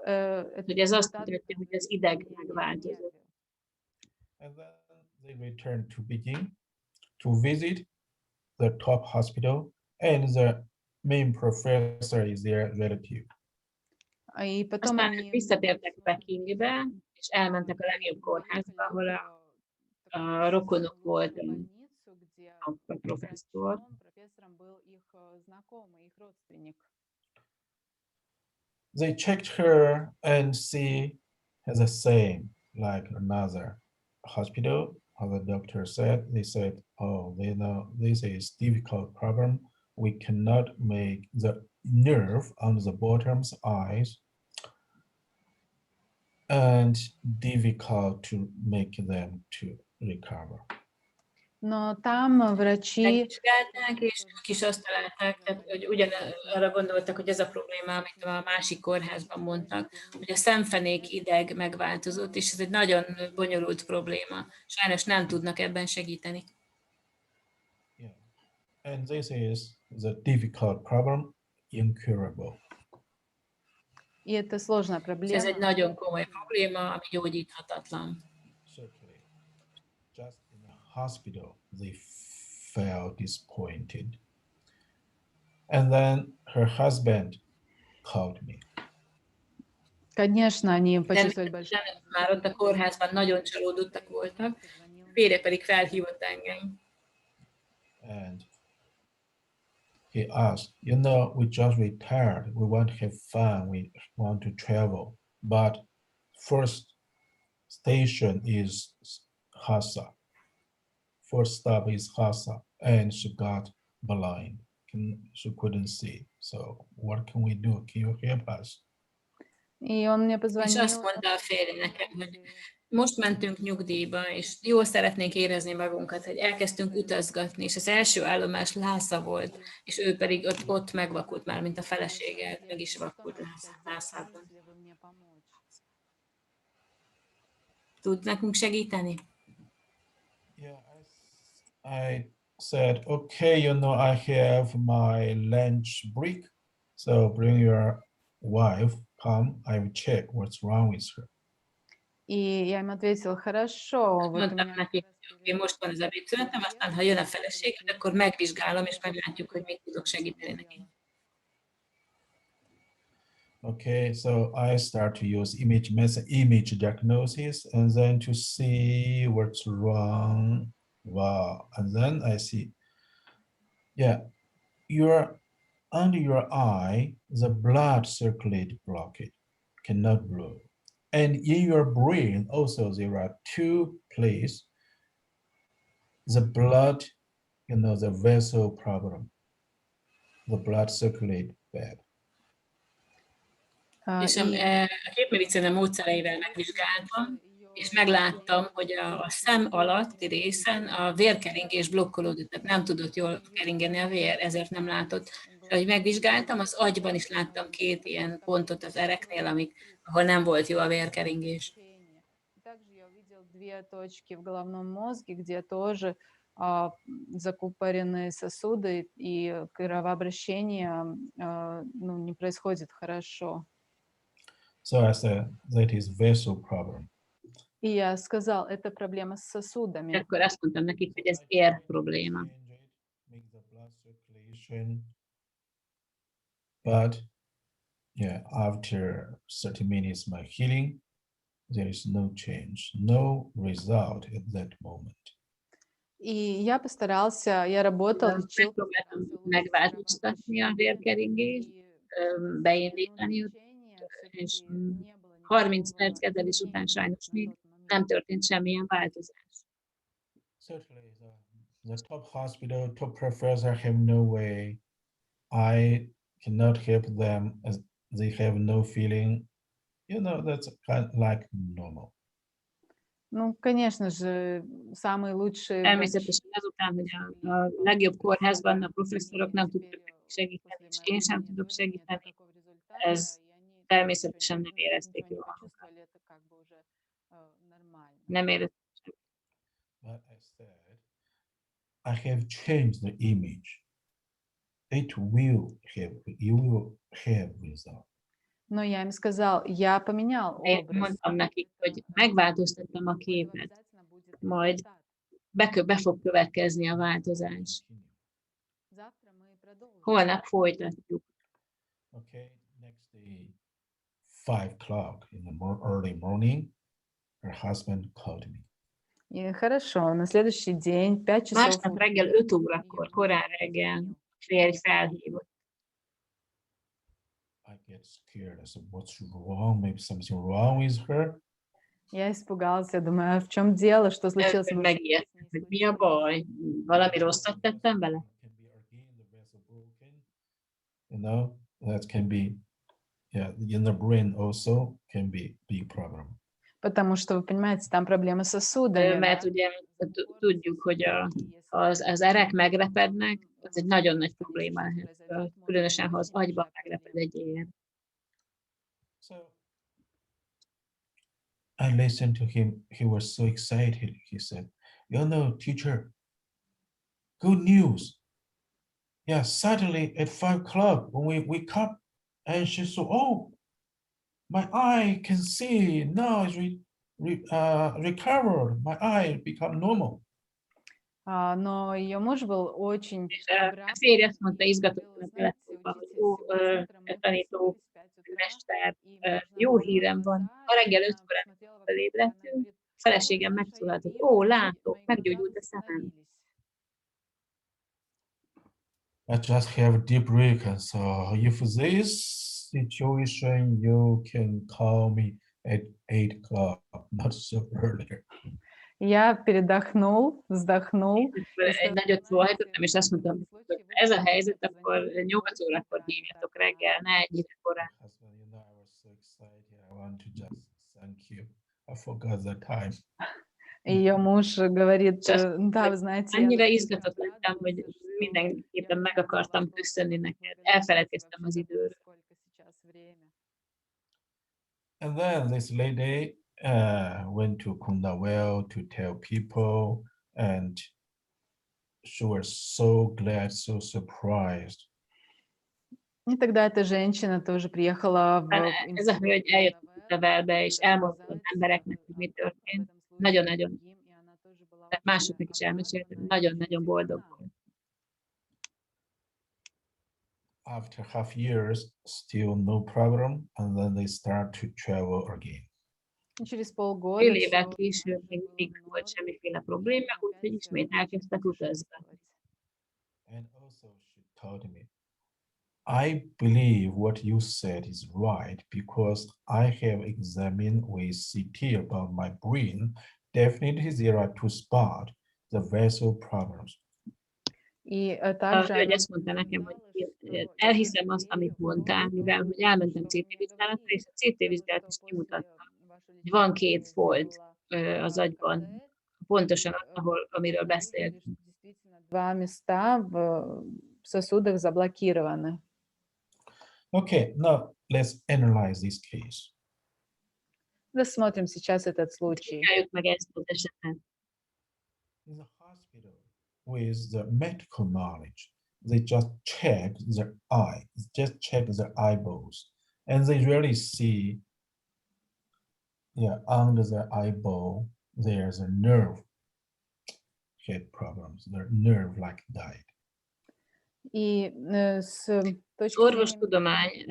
Hogy ez azt mutatja, hogy az ideg megváltozott. And then they returned to Beijing to visit the top hospital, and the main professor is their relative. и потом Aztán они visszatértek Pekingbe, és elmentek a legjobb kórházba, ahol a rokonok volt a professzor. Профессором был их знакомый, их родственник. They checked her and see has the same like another hospital. How the doctor said, they said, oh, they know this is difficult problem. We cannot make the nerve on the bottom's eyes and difficult to make them to recover. Но там врачи Megvizsgálták, és ők is azt találták, tehát, hogy ugyanarra gondoltak, hogy ez a probléma, amit a másik kórházban mondtak, hogy a szemfenék ideg megváltozott, és ez egy nagyon bonyolult probléma. Sajnos nem tudnak ebben segíteni. Yeah. And this is the difficult problem, incurable. и это сложная És ez egy проблема. nagyon komoly probléma, ami gyógyíthatatlan. Certainly. Just in hospital, they felt disappointed. And then her husband called me. Конечно, они почувствовали Természetesen большое már ott a kórházban nagyon csalódottak voltak, a férje pedig felhívott engem. And he asked, you know, we just retired. We want to have fun. We want to travel. But first station is Hszü. First stop is Hszü. And she got blind. She couldn't see. So what can we do? Can you help us? И он мне És позвонил. azt mondta a férje nekem, hogy most mentünk nyugdíjba, és jól szeretnénk érezni magunkat, hogy elkezdtünk utazgatni, és az első állomás Lhasa volt, és ő pedig ott megvakult már, mint a felesége, meg is vakult Lhásában. Tud nekünk segíteni? Yeah, I said, okay, you know, I have my lunch break. So bring your wife, come, I will check what's wrong with her. И я им ответила, хорошо, вот у Mondtam меня neki, oké, most van az ebédszünetem, aztán ha jön a feleséged, akkor megvizsgálom, és meglátjuk, hogy mit tudok segíteni neki. Okay, so I start to use image diagnosis and then to see what's wrong. Wow, and then I see, yeah, under your eye, the blood circulate blockage, cannot blow. And in your brain also there are two places, the blood, you know, the vessel problem, the blood circulate bad. És a képmedicina módszereivel megvizsgáltam, és megláttam, hogy a szem alatti részen a vérkeringés blokkolódott, tehát nem tudott jól keringeni a vér, ezért nem látott. És ahogy megvizsgáltam, az agyban is láttam két ilyen pontot az ereknél, ahol nem volt jó a vérkeringés. Также я увидел две точки в головном мозге, где тоже закупорены сосуды, и кровообращение не происходит хорошо. So I said, that is vessel problem. И я сказал, это проблема с сосудами. Akkor azt mondtam nekik, hogy ez ér probléma. Make the blood circulation. But yeah, after 30 minutes my healing, there is no change, no result at that moment. И я постарался, я работал, лечил. Megpróbáltam megváltoztatni a vérkeringést, beindítani, és 30 perc kezelés után sajnos még nem történt semmilyen változás. Certainly, the top hospital, top professor have no way. I cannot help them as they have no feeling. You know, that's kind of like normal. Ну, конечно же, самые lучшие Természetesen azután, hogy a legjobb kórházban a professzorok nem tudtak segíteni, és én sem tudok segíteni, ez természetesen nem érezték jól magukat. Nem érezték. But I said, I have changed the image. You will have result. Но я им сказал, я поменял Én образ. mondtam nekik, hogy megváltoztattam a képet, majd be fog következni a változás. Holnap folytatjuk. Okay, next day, 5 o'clock in the early morning, her husband called me. И хорошо, на следующий день, 5 часов. Másnap reggel 5 órakor, korán reggel férj felhívott. I get scared. I said, what's wrong? Maybe something wrong with her. Я испугался, думаю, а в чем дело, что случилось? Megijedtem, hogy mi a baj, valami rosszat tettem vele? You know, that can be, yeah, in the brain also can be big problem. Потому что, вы понимаете, там проблемы с сосудами. Mert ugye tudjuk, hogy az erek megrepednek, az egy nagyon nagy probléma lehet, különösen, ha az agyban megreped egy ér. So I listened to him. He was so excited. He said, you know, teacher, good news. Yeah, suddenly at 5 o'clock when we wake up, and she said, oh, my eye can see now it's recovered. My eye become normal. Но ее mуж был очень És a férje azt mondta izgatottan a telefonba, hogy tanító, mester, jó hírem van. Ma reggel 5-kor, amikor felébredtünk, a feleségem megszólalt, hogy látok, meggyógyult a szemem. I just have a deep break. And so if this situation, you can call me at 8 o'clock, not so earlier. Я передохнул, vzdохнул. Egy nagyot szóhajtottam, és azt mondtam, hogy ha ez a helyzet, akkor 8 órakor hívjatok reggel, ne ennyire korán. Husband, I was so excited. I want to just thank you. I forgot the time. Ее муж говорит, да, вы знаете, я Annyira izgatott lettem, hogy mindenképpen meg akartam köszönni neked. Elfeledkeztem az időről. And then this lady went to Kundawell to tell people, and she was so glad, so surprised. И тогда эта женщина тоже приехала в Ez a hölgy eljött Kundawellbe, és elmondta az embereknek, hogy mi történt. Nagyon-nagyon, tehát másoknak is elmeséltem, nagyon-nagyon boldog volt. After half years, still no problem, and then they start to travel again. Через полгода. Fél évvel később még mindig nem volt semmiféle probléma, úgyhogy ismét elkezdtek utazni. And also she told me, I believe what you said is right because I have examined with CT about my brain. Definitely there are two spots, the vessel problems. A hölgy azt mondta nekem, hogy elhiszem azt, amit mondtál, mivel hogy elmentem CT vizsgálatra, és a CT vizsgálat is kimutatta, hogy van 2 folt az agyban, pontosan amiről beszéltünk. Два места в сосудах заблокированы. Okay, now let's analyze this case. Рассмотрим сейчас этот случай. Vizsgáljuk meg ezt az esetet. In the hospital, with the medical knowledge, they just check their eye, just check their eyeballs, and they really see, under the eyeball, there's a nerve head problems, their nerve like died. И с точки Orvostudomány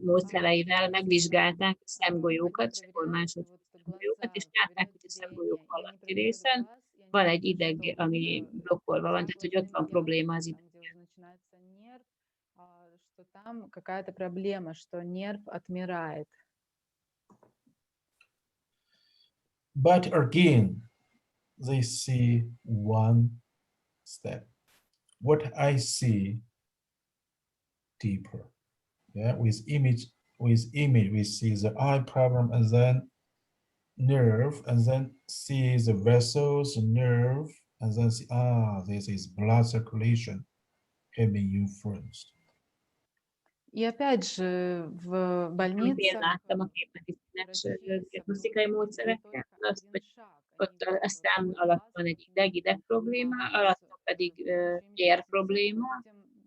módszereivel megvizsgálták a szemgolyókat, sehol szemgolyókat, és látták, hogy a szemgolyók alatti részen van egy ideg, ami blokkolva van, tehát hogy ott van probléma az idegen. что там какая-то проблема, что нерв отмирает. But again, they see one step. What I see deeper. With image, we see the eye problem, and then nerve, and then see the vessels, nerve, and then see, this is blood circulation can be influenced. И опять же, в Én больнице láttam a képmedicines diagnosztikai módszerekkel, azt, hogy ott a szem alatt van egy ideg probléma, alatta pedig ér probléma,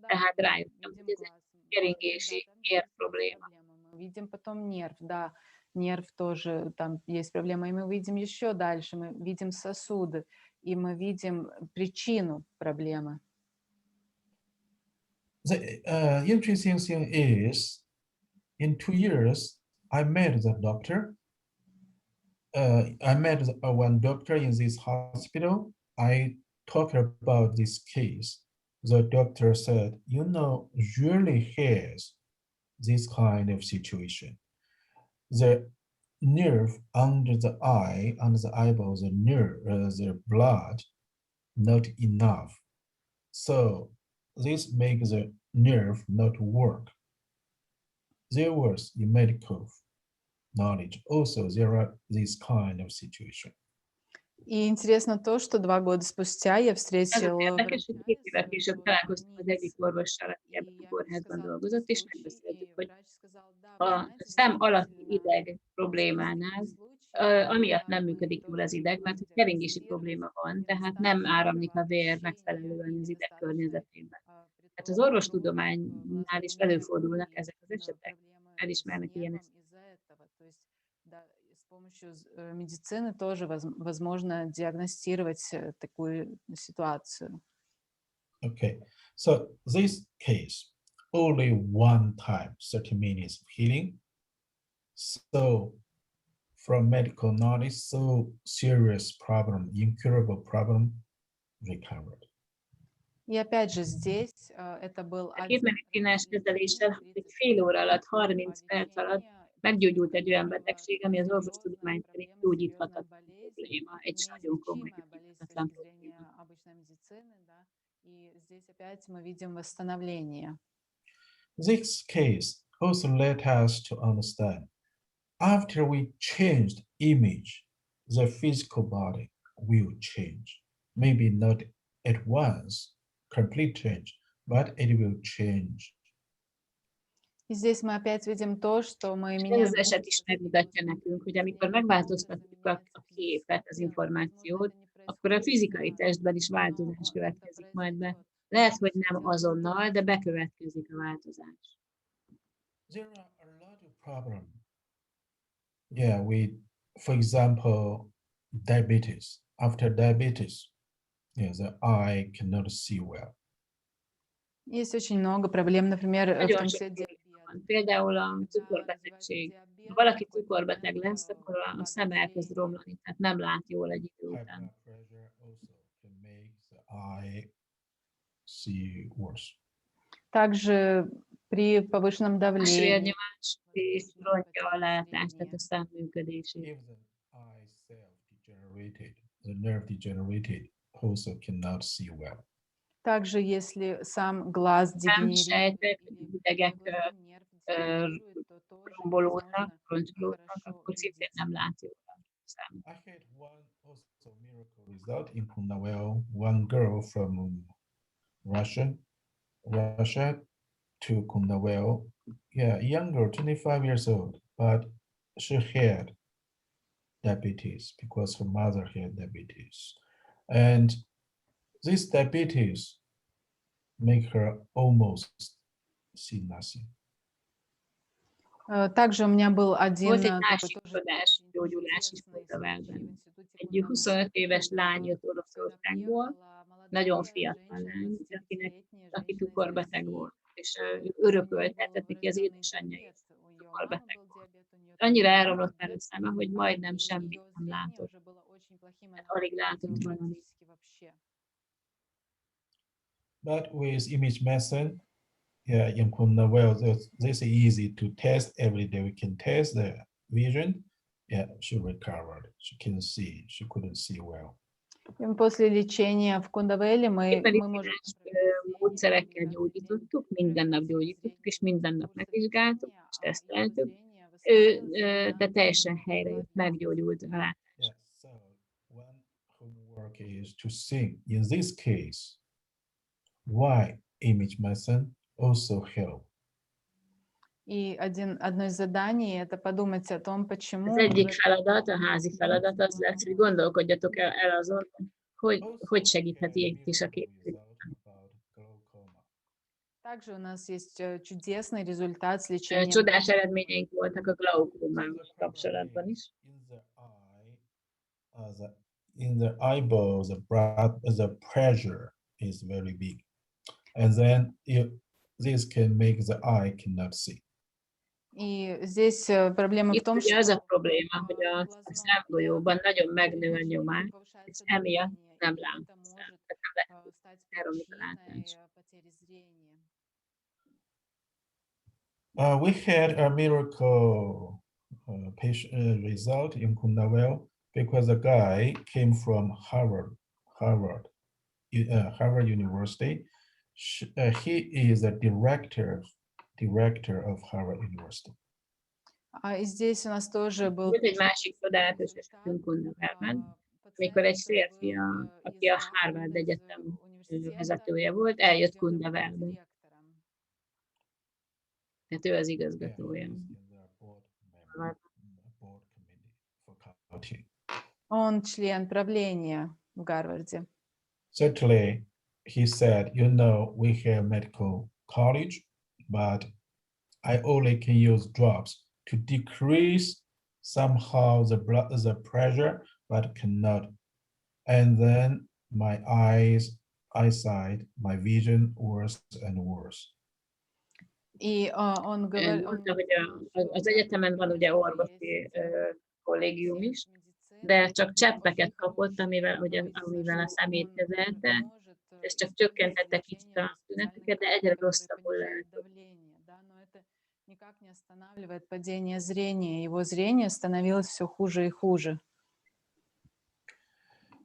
tehát rájöttem, hogy ez egy keringési ér probléma. Видим потом нерв, да, нерв тоже, там есть проблема, и мы видим еще дальше, мы видим сосуды, и мы видим причину проблемы. The interesting thing is, in 2 years, I met the doctor. I met one doctor in this hospital. I talked about this case. The doctor said, usually has this kind of situation. The nerve under the eye, under the eyeball, the nerve, the blood, not enough. So this makes the nerve not work. There was in medical knowledge also there are this kind of situation. И интересно то, что 2 года спустя я Ez az встретила érdekes, hogy 2 évvel később találkoztam az egyik orvossal, aki ebben a kórházban dolgozott, és megbeszéltük, hogy a szem alatti ideg problémánál amiatt nem működik jól az ideg, mert hogy keringési probléma van, tehát nem áramlik a vér megfelelően az ideg környezetében. Tehát az orvostudománynál is előfordulnak ezek az esetek, elismernek ilyen esetek. С помощью медицины тоже возможно диагностировать такую ситуацию. Okay, so this case, only one time, 30 minutes of healing. So from medical knowledge, so serious problem, incurable problem, recovered. И опять же здесь это был A один képmedicinás kezeléssel egy fél óra alatt, 30 perc alatt meggyógyult egy olyan betegség, ami az orvostudomány szerint gyógyíthatatlan probléma, egy nagyon komoly gyógyíthatatlan probléma. обычной медицины, да, и здесь опять мы видим восстановление. This case also led us to understand after we changed image, the physical body will change. Maybe not at once, complete change, but it will change. И здесь мы опять видим то, что мы Ez меняем az eset is megmutatja nekünk, hogy amikor megváltoztatjuk a képet, az információt, akkor a fizikai testben is változás következik majd be. Lehet, hogy nem azonnal, de bekövetkezik a változás. There are a lot of problems. Yeah, for example, diabetes. After diabetes, yeah, the eye cannot see well. Есть очень много проблем, например, в Nagyon том sok числе probléma van. Például a cukorbetegség. Ha valaki cukorbeteg lesz, akkor a szeme elkezd romlani, tehát nem lát jól egy idő High után. blood pressure also can make the eye see worse. Также при повышенном A давлении, vérnyomás és rontja a látást, tehát a szem működését. If the eye cell degenerated, the nerve degenerated, also cannot see well. также если сам глаз дегенерирует Sejtek, или idegek какой-то нерв дегенерирует, то тоже rombolódnak, невозможно roncsolódnak, хорошо akkor szintén видеть. nem lát jól a szem. I had one also miracle result in Kundawell. One girl from Russia to Kundawell. Yeah, younger, 25 years old, but she had diabetes because her mother had diabetes. And this diabetes make her almost see nothing. Также у меня был один Volt egy такой másik тоже csodás gyógyulás is Kundawellben. Egy 25 éves lány jött Oroszországból, nagyon fiatal lány, aki cukorbeteg volt, és ő örökölte, tehát neki az édesanyja is cukorbeteg volt. Annyira elromlott már a szeme, hogy majdnem semmit nem látott. Hát alig látott valamit. But with image medicine, yeah, in Kundawell, this is easy to test every day. We can test the vision. Yeah, she recovered. She can see. She couldn't see well. После lечения в Кундавелле мы можем Képmedicinás módszerekkel gyógyítottuk, minden nap gyógyítottuk, és minden nap megvizsgáltuk, és teszteltük. De teljesen helyre jött, meggyógyult a látás. Yeah, so one homework is to think, in this case, why image medicine also help. И одно из заданий это подумать о том, почему Az egyik feladat, a házi feladat az lesz, hogy gondolkodjatok el azon, hogy segítheti itt is a képzés. также у нас есть чудесный результат с лечением. Csodás eredményeink voltak a glaukómával kapcsolatban is. In the eyeball, the pressure is very big, and then this can make the eye cannot see. И здесь проблема в Itt том, ugye что az a probléma, hogy a szemgolyóban nagyon megnő a nyomás, és emiatt nem lát a szem, tehát nem lehet elromlik a látás. We had a miracle patient result in Kundawell because the guy came from Harvard University. He is a director of Harvard University. И здесь у нас тоже был Volt egy másik csodálatos esetünk Kundawellben, amikor egy férfi, aki a Harvard Egyetem vezetője volt, eljött Kundawellbe. Tehát ő az igazgatója. Он член правления в Гарварде. Certainly, he said, we have medical college, but I only can use drops to decrease somehow the pressure, but cannot. And then my eyesight, my vision worse and worse. И он говорит, Mondta, hogy az egyetemen van ugye orvosi kollégium is, de csak cseppeket kapott, amivel a szemét kezelte, és csak csökkentette kicsit a tüneteket, de egyre rosszabbul látott. никак не останавливает падение зрения. Его зрение становилось все хуже и хуже.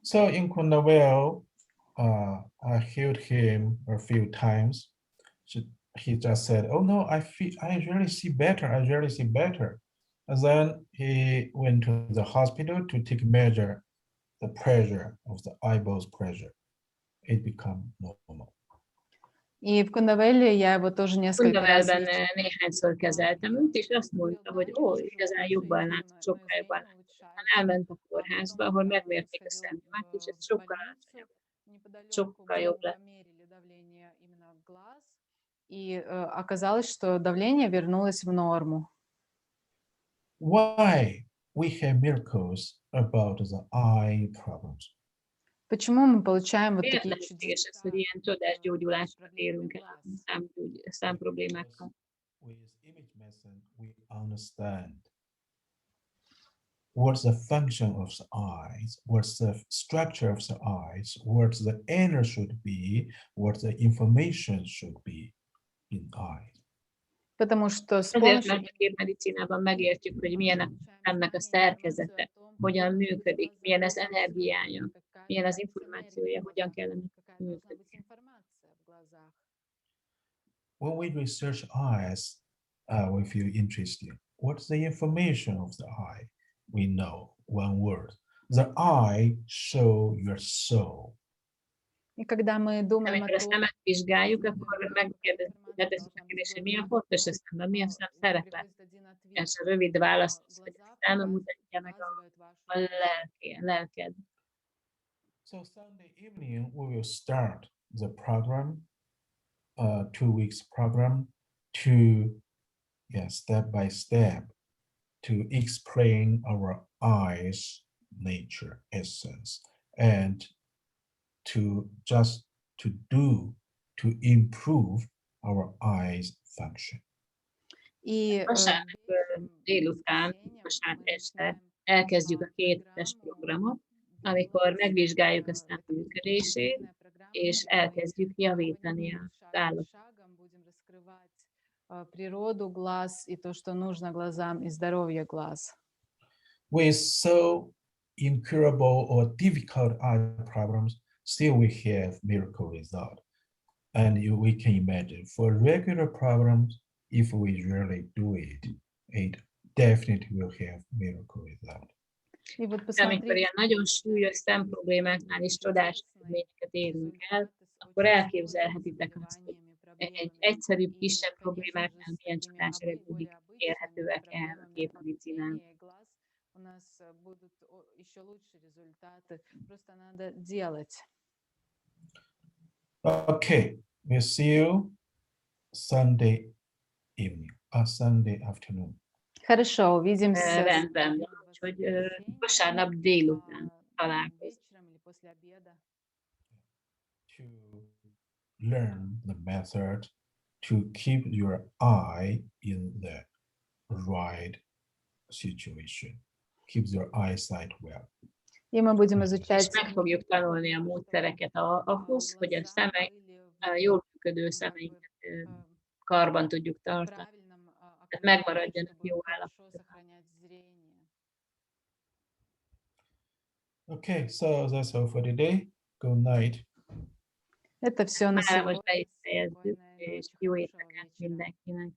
So in Kundawell, I heard him a few times. He just said, "Oh no, I really see better. I really see better." And then he went to the hospital to take measure the pressure of the eyeballs pressure. It become normal. И в Кундавелле я его тоже несколько раз Kundawellben néhányszor kezeltem őt, és azt mondta, hogy igazán jobban lát, sokkal jobban lát. Aztán elment a kórházba, ahol megmérték a szemüveget, és ez sokkal alacsonyabb, sokkal jobb lett. И оказалось, что давление вернулось в норму. Why we have miracles about the eye problems? Почему мы получаем вот Miért такие lehetséges ez, чудеса? hogy ilyen csodás gyógyulásokat érünk el szemproblémákkal? With image medicine, we understand what's the function of the eyes, what's the structure of the eyes, what the energy should be, what the information should be in eyes. Потому что с Ezért, помощью mert a képmedicinában megértjük, hogy milyen a szemnek a szerkezete, hogyan működik, milyen az energiája, milyen az információja, hogyan kellene működni. When we research eyes, we feel interested. What's the information of the eye? We know one word. The eye show your soul. И когда мы думаем о Amikor a том, szemet vizsgáljuk, akkor megkérdezzük a kérdést, hogy mi a fontos a szemben, mi a szem szerepe. És a rövid válasz az, hogy a szem mutatja meg a lelked. So Sunday evening, we will start the program, 2 weeks program, to step by step to explain our eyes nature essence and to improve our eyes function. И Vasárnap délután, vasárnap este elkezdjük a 2 hetes programot, amikor megvizsgáljuk a szem működését, és elkezdjük javítani az állapotot. природу глаз и то, что нужно глазам, и здоровье глаз. With so incurable or difficult eye problems, still we have miracle result. And we can imagine for regular problems, if we really do it, it definitely will have miracle result. И вот De amikor ilyen nagyon súlyos szemproblémáknál is csodás eredményeket érünk el, akkor elképzelhetitek azt, hogy egy egyszerűbb, kisebb problémáknál milyen csodás eredmények érhetőek el a képmedicinán. у нас будут еще лучшие результаты. Просто надо делать. Okay, we'll see you Sunday evening, Sunday afternoon. Хорошо, увидимся. Rendben van, úgyhogy vasárnap délután találkozunk. Вечером или после обеда. To learn the method to keep your eye in the right situation, keeps your eyesight well. И мы будем És изучать meg fogjuk tanulni a módszereket ahhoz, hogy a jól működő szemeinket karban tudjuk tartani. Tehát megmaradjanak jó állapotban. Okay, so that's all for today. Good night. Это все на Már most сегодня. be is fejezzük, és jó éjszakát mindenkinek.